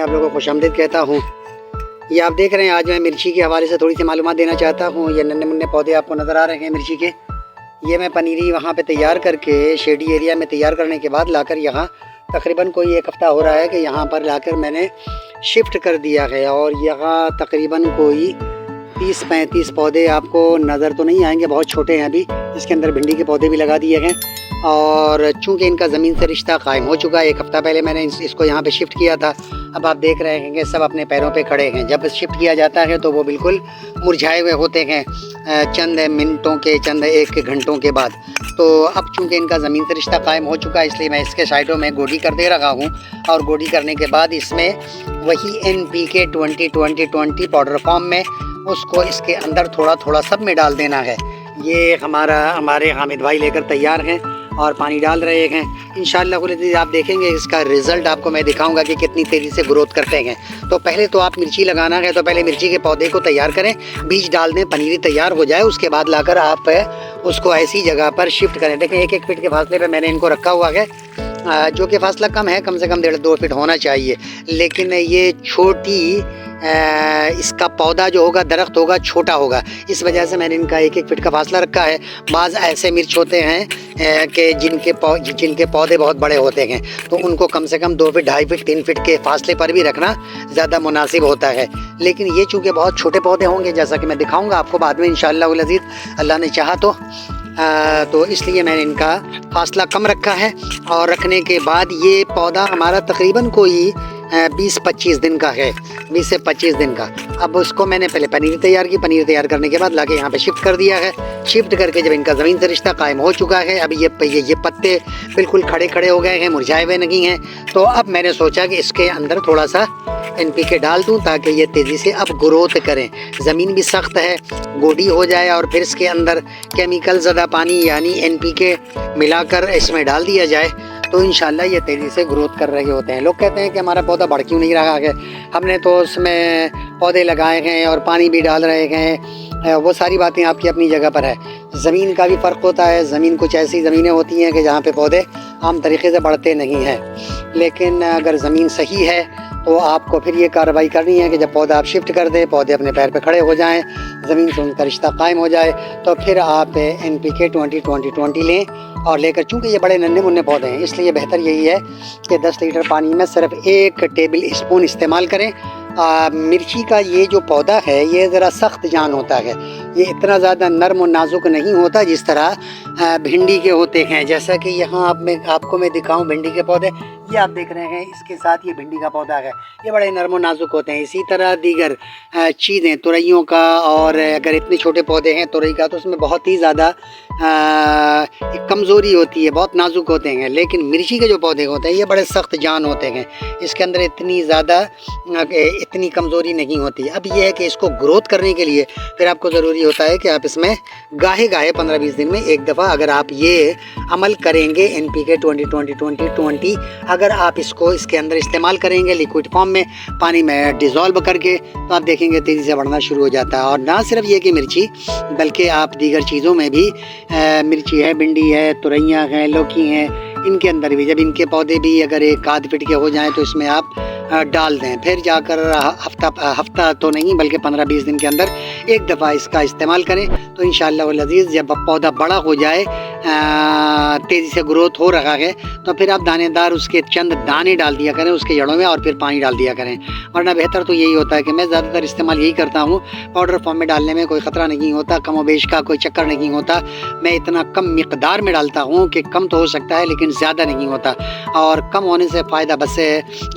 आप लोगों को खुशामदीद कहता हूँ। ये आप देख रहे हैं, आज मैं मिर्ची के हवाले से थोड़ी सी मालूमात देना चाहता हूँ। ये नन्हे मुन्ने पौधे आपको नज़र आ रहे हैं मिर्ची के। ये मैं पनीरी वहाँ पे तैयार करके शेडी एरिया में तैयार करने के बाद लाकर यहाँ तकरीबन कोई 1 हफ़्ता हो रहा है कि यहाँ पर लाकर मैंने शिफ्ट कर दिया है। और यहाँ तकरीबन कोई 30-35 पौधे आपको नज़र तो नहीं आएंगे, बहुत छोटे हैं अभी। इसके अंदर भिंडी के पौधे भी लगा दिए हैं। और चूँकि इनका ज़मीन से रिश्ता कायम हो चुका है, 1 हफ़्ता पहले मैंने इसको यहाँ पे शिफ्ट किया था। अब आप देख रहे हैं कि सब अपने पैरों पे खड़े हैं। जब शिफ्ट किया जाता है तो वो बिल्कुल मुरझाए हुए होते हैं चंद मिनटों के, चंद 1 घंटों के बाद। तो अब चूँकि इनका ज़मीन से रिश्ता कायम हो चुका है, इसलिए मैं इसके साइडों में गोडी कर दे रहा हूँ। और गोडी करने के बाद इसमें वही NPK 20-20-20 पाउडर फॉर्म में उसको इसके अंदर थोड़ा थोड़ा सब में डाल देना है। ये हमारे हामिद भाई लेकर तैयार हैं और पानी डाल रहे हैं। इंशाअल्लाह आप देखेंगे इसका रिज़ल्ट आपको मैं दिखाऊंगा कि कितनी तेज़ी से ग्रोथ करते हैं। तो पहले तो आप मिर्ची लगाना है तो पहले मिर्ची के पौधे को तैयार करें, बीज डाल दें, पनीरी तैयार हो जाए, उसके बाद लाकर आप उसको ऐसी जगह पर शिफ्ट करें। देखें 1-1 फीट के फासले पर मैंने इनको रखा हुआ है, जो कि फासला कम है, कम से कम 1.5-2 फीट होना चाहिए। लेकिन ये छोटी इसका पौधा जो होगा, दरख्त होगा, छोटा होगा, इस वजह से मैंने इनका 1-1 फीट का फासला रखा है। बाज़ ऐसे मिर्च होते हैं कि जिनके पौधे बहुत बड़े होते हैं, तो उनको कम से कम 2 फीट, 2.5 फीट, 3 फीट के फासले पर भी रखना ज़्यादा मुनासिब होता है। लेकिन ये चूँकि बहुत छोटे पौधे होंगे, जैसा कि मैं दिखाऊँगा आपको बाद में इंशाअल्लाह अज़ीज़, अल्लाह ने चाहा तो इसलिए मैंने इनका फासला कम रखा है। और रखने के बाद ये पौधा हमारा तकरीबन कोई 20-25 दिन का है, 20 से 25 दिन का। अब उसको मैंने पहले पनीर तैयार की, पनीर तैयार करने के बाद लाके यहाँ पे शिफ्ट कर दिया है। शिफ्ट करके जब इनका ज़मीन से रिश्ता कायम हो चुका है, अभी ये पत्ते बिल्कुल खड़े हो गए हैं, मुरझाए हुए नहीं हैं। तो अब मैंने सोचा कि इसके अंदर थोड़ा सा NPK डाल दूं ताकि ये तेज़ी से अब ग्रोथ करें। ज़मीन भी सख्त है, गोडी हो जाए और फिर इसके अंदर केमिकल ज़्यादा पानी यानी NPK मिलाकर इसमें डाल दिया जाए तो इंशाल्लाह ये तेज़ी से ग्रोथ कर रहे होते हैं। लोग कहते हैं कि हमारा पौधा बढ़ क्यों नहीं रहा है, हमने तो उसमें पौधे लगाए हैं और पानी भी डाल रहे हैं। वो सारी बातें आपकी अपनी जगह पर है। ज़मीन का भी फ़र्क होता है। ज़मीन कुछ ऐसी ज़मीनें होती हैं कि जहाँ पे पौधे आम तरीक़े से बढ़ते नहीं हैं। लेकिन अगर ज़मीन सही है तो आपको फिर ये कार्रवाई करनी है कि जब पौधा आप शिफ्ट कर दें, पौधे अपने पैर पे खड़े हो जाएं, ज़मीन से उनका रिश्ता कायम हो जाए, तो फिर आप NPK 20-20-20 लें। और लेकर, चूँकि ये बड़े नन्हे मुन्ने पौधे हैं, इसलिए बेहतर यही है कि 10 लीटर पानी में सिर्फ 1 टेबल स्पून इस्तेमाल करें। मिर्ची का ये जो पौधा है ये ज़रा सख्त जान होता है, ये इतना ज़्यादा नरम और नाजुक नहीं होता जिस तरह भिंडी के होते हैं। जैसा कि यहाँ आपको मैं दिखाऊं भिंडी के पौधे, ये आप देख रहे हैं, इसके साथ ये भिंडी का पौधा है, ये बड़े नरम और नाजुक होते हैं। इसी तरह दीगर चीज़ें, तुरइयों का, और अगर इतने छोटे पौधे हैं तुरई का, तो उसमें बहुत ही ज़्यादा कमज़ोरी होती है, बहुत नाजुक होते हैं। लेकिन मिर्ची के जो पौधे होते हैं ये बड़े सख्त जान होते हैं, इसके अंदर इतनी कमज़ोरी नहीं होती। अब यह है कि इसको ग्रोथ करने के लिए फिर आपको ज़रूरी होता है कि आप इसमें गाहे 15-20 दिन में एक दफ़ा अगर आप ये अमल करेंगे, NPK 20-20-20-20 अगर आप इसको इसके अंदर इस्तेमाल करेंगे लिक्विड फॉर्म में, पानी में डिज़ोल्व करके, तो आप देखेंगे तेज़ी से बढ़ना शुरू हो जाता है। और ना सिर्फ ये कि मिर्ची, बल्कि आप दीगर चीज़ों में भी, मिर्ची है, भिंडी है, तुरइयाँ हैं, लौकी हैं, इनके अंदर भी जब इनके पौधे भी अगर 1-1.5 फीट के हो जाएं तो इसमें आप डाल दें। फिर जाकर हफ्ता तो नहीं बल्कि 15-20 दिन के अंदर एक दफ़ा इसका इस्तेमाल करें तो इंशाअल्लाह अज़ीज़ जब पौधा बड़ा हो जाए, तेज़ी से ग्रोथ हो रहा है, तो फिर आप दानेदार उसके चंद दाने डाल दिया करें उसके जड़ों में और फिर पानी डाल दिया करें। वरना बेहतर तो यही होता है कि मैं ज़्यादातर इस्तेमाल यही करता हूँ। पाउडर फॉर्म में डालने में कोई ख़तरा नहीं होता, कम व बेश का कोई चक्कर नहीं होता। मैं इतना कम मिक़दार में डालता हूँ कि कम तो हो सकता है लेकिन ज़्यादा नहीं होता। और कम होने से फ़ायदा बस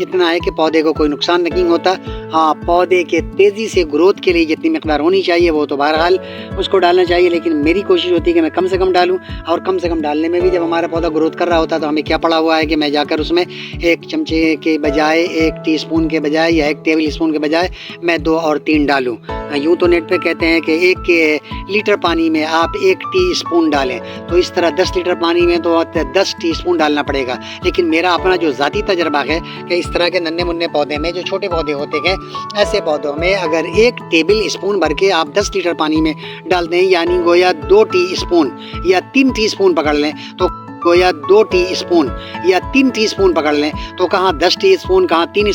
इतना है कि पौधे को कोई नुकसान नहीं होता। हाँ, पौधे के तेज़ी से ग्रोथ के लिए जितनी मिक़दार होनी चाहिए वो तो बहरहाल उसको डालना चाहिए, लेकिन मेरी कोशिश होती है कि मैं कम से कम डालूँ। और कम से कम डालने में भी जब हमारा पौधा ग्रोथ कर रहा होता है तो हमें क्या पड़ा हुआ है कि मैं जाकर उसमें 1 चमचे के बजाय, 1 टीस्पून के बजाय या 1 टेबल स्पून के बजाय मैं 2 और 3 डालूँ। यूँ तो नेट पे कहते हैं कि 1 लीटर पानी में आप 1 टीस्पून डालें, तो इस तरह 10 लीटर पानी में तो 10 टीस्पून डालना पड़ेगा। लेकिन मेरा अपना जो ज़ाती तजर्बा है कि इस तरह के नन्हे मुन्ने पौधे में, जो छोटे पौधे होते हैं, ऐसे पौधों में अगर 1 टेबल स्पून भर के आप 10 लीटर पानी में डाल दें, यानी गोया 2 टीस्पून या 3 टीस्पून पकड़ लें, तो गोया 2 टीस्पून या 3 टीस्पून पकड़ लें तो कहाँ 10 टीस्पून कहाँ 3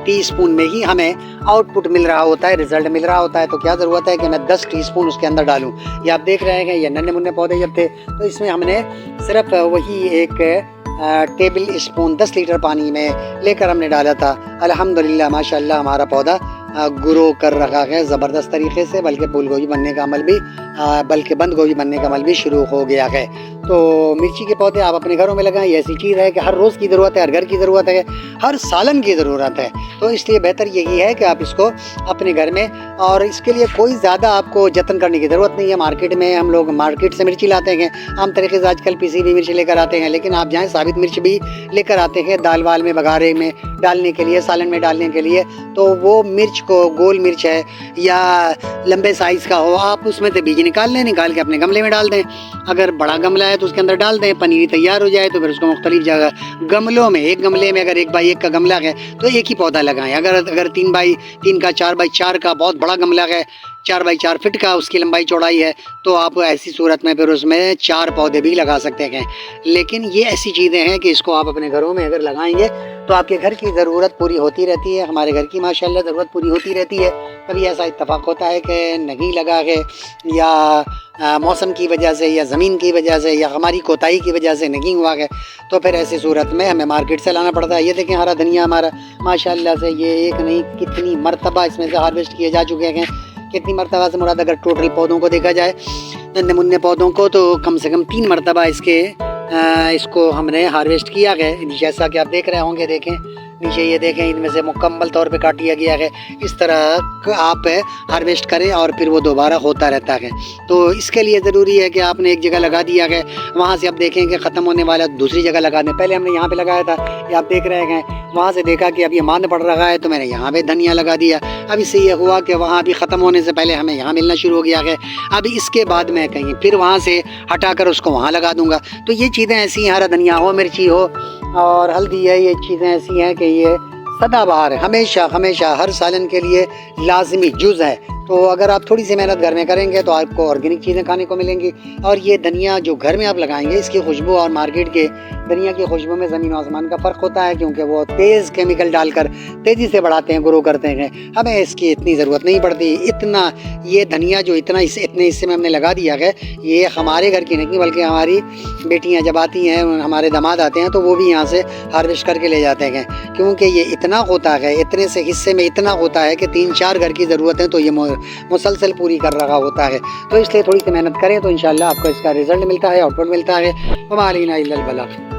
टीस्पून में ही हमें आउटपुट मिल रहा होता है, रिजल्ट मिल रहा होता है। तो क्या ज़रूरत है कि मैं 10 टीस्पून उसके अंदर डालूं। ये आप देख रहे हैं ये नन्हे मुन्ने पौधे जब थे तो इसमें हमने सिर्फ वही एक टेबल स्पून 10 लीटर पानी में लेकर हमने डाला था। अल्हम्दुलिल्लाह माशाल्लाह हमारा पौधा ग्रो कर रखा है ज़बरदस्त तरीके से, बल्कि फूल गोभी बनने का अमल भी बल्कि बंद गोभी बनने का अमल भी शुरू हो गया है। तो मिर्ची के पौधे आप अपने घरों में लगाएं। ये ऐसी चीज़ है कि हर रोज़ की ज़रूरत है, हर घर की ज़रूरत है, हर सालन की ज़रूरत है। तो इसलिए बेहतर यही है कि आप इसको अपने घर में, और इसके लिए कोई ज़्यादा आपको जतन करने की ज़रूरत नहीं है। मार्केट में हम लोग मार्केट से मिर्ची लाते हैं, आम तरीके से आजकल पिसी हुई मिर्च लेकर आते हैं, लेकिन आप जाएँ साबित मिर्च भी लेकर आते हैं दाल वाल में बघारे में डालने के लिए, सालन में डालने के लिए। तो वो मिर्च को गोल मिर्च है या लंबे साइज़ का हो, आप उसमें से बीज निकाल लें, निकाल के अपने गमले में डाल दें। अगर बड़ा गमला है तो उसके अंदर डाल दें, पनीरी तैयार हो जाए तो फिर उसको मुख्तलिफ जगह गमलों में, एक गमले में अगर 1 बाई 1 का गमला है तो एक ही पौधा लगाएं। अगर 3 बाई 3 का 4 बाई 4 का बहुत बड़ा गमला है, 4 बाई 4 फीट का उसकी लंबाई चौड़ाई है, तो आप ऐसी सूरत में फिर उसमें 4 पौधे भी लगा सकते हैं। लेकिन ये ऐसी चीज़ें हैं कि इसको आप अपने घरों में अगर लगाएंगे तो आपके घर की ज़रूरत पूरी होती रहती है। हमारे घर की माशाल्लाह ज़रूरत पूरी होती रहती है। कभी ऐसा इत्तेफाक होता है कि नहीं लगा है या मौसम की वजह से या ज़मीन की वजह से या हमारी कोताही की वजह से नहीं हुआ है, तो फिर ऐसी सूरत में हमें मार्केट से लाना पड़ता है। ये देखें हरा धनिया हमारा माशाल्लाह से ये एक नहीं कितनी मरतबा इसमें से हार्वेस्ट किए जा चुके हैं। कितनी मरतबा से मुराद, अगर टोटल पौधों को देखा जाए, नन्हे मुन्ने पौधों को, तो कम से कम 3 मरतबा इसको हमने हार्वेस्ट किया है। जैसा कि आप देख रहे होंगे, देखें नीचे ये देखें, इनमें से मुकम्मल तौर पे काट लिया गया है। इस तरह आप हार्वेस्ट करें और फिर वो दोबारा होता रहता है। तो इसके लिए ज़रूरी है कि आपने एक जगह लगा दिया है, वहाँ से आप देखें कि ख़त्म होने वाला दूसरी जगह लगा दें। पहले हमने यहाँ पे लगाया था, ये आप देख रहे हैं, वहाँ से देखा कि अब ये मांद पड़ रहा है तो मैंने यहाँ पे धनिया लगा दिया। अब इससे ये हुआ कि वहाँ भी ख़त्म होने से पहले हमें यहाँ मिलना शुरू हो गया है। अब इसके बाद मैं कहीं फिर वहाँ से हटा कर उसको वहाँ लगा दूँगा। तो ये चीज़ें ऐसी हैं, हरा धनिया हो, मिर्ची हो और हल्दी है, ये चीज़ें ऐसी हैं कि ये सदाबहार है, हमेशा हमेशा हर सालन के लिए लाजमी जुज़ है। तो अगर आप थोड़ी सी मेहनत घर में करेंगे तो आपको ऑर्गेनिक चीज़ें खाने को मिलेंगी। और ये धनिया जो घर में आप लगाएंगे, इसकी खुशबू और मार्केट के धनिया की खुशबू में ज़मीन और आसमान का फ़र्क होता है, क्योंकि वो तेज़ केमिकल डालकर तेज़ी से बढ़ाते हैं, ग्रो करते हैं। हमें इसकी इतनी ज़रूरत नहीं पड़ती। इतना ये धनिया जो इतने हिस्से में हमने लगा दिया है, ये हमारे घर की नहीं बल्कि हमारी बेटियाँ जब आती हैं, हमारे दामाद आते हैं, तो वो भी यहाँ से हार्वेस्ट करके ले जाते हैं, क्योंकि ये इतना होता है, इतने से हिस्से में इतना होता है कि 3-4 घर की ज़रूरत है तो ये मुसलसल पूरी कर रहा होता है। तो इसलिए थोड़ी सी मेहनत करें तो इंशाल्लाह आपको इसका रिज़ल्ट मिलता है, आउटपुट मिलता है। वमा अलैना इल्लल बलाग।